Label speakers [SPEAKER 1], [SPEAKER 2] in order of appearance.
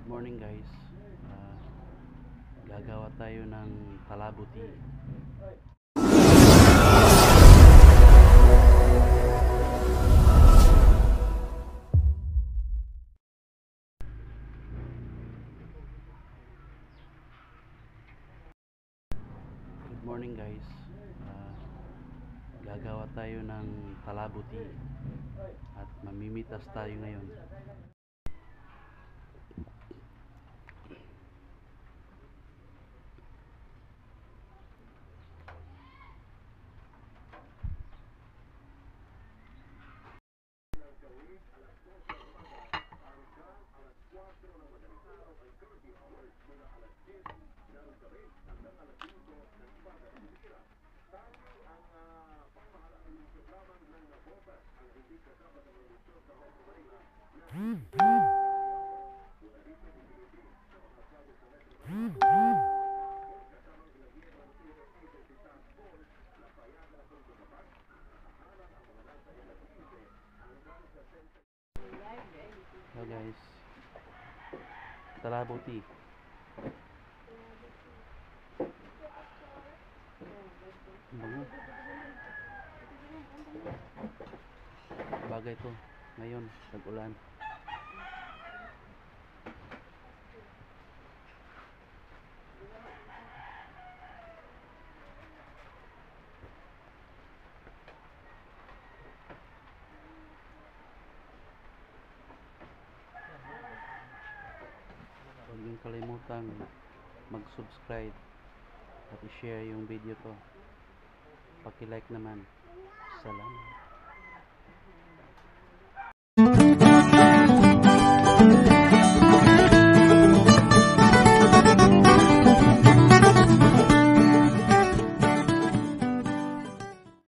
[SPEAKER 1] Good morning guys. Gagawa tayo ng palabuti. Good morning guys. Gagawa tayo ng palabuti at mamimitas tayo ngayon. So guys, palabuti. Bango. Bagay to ngayon, tag-ulan. Huwag niyong kalimutang mag-subscribe at i-share yung video to. Paki-like naman. Salamat.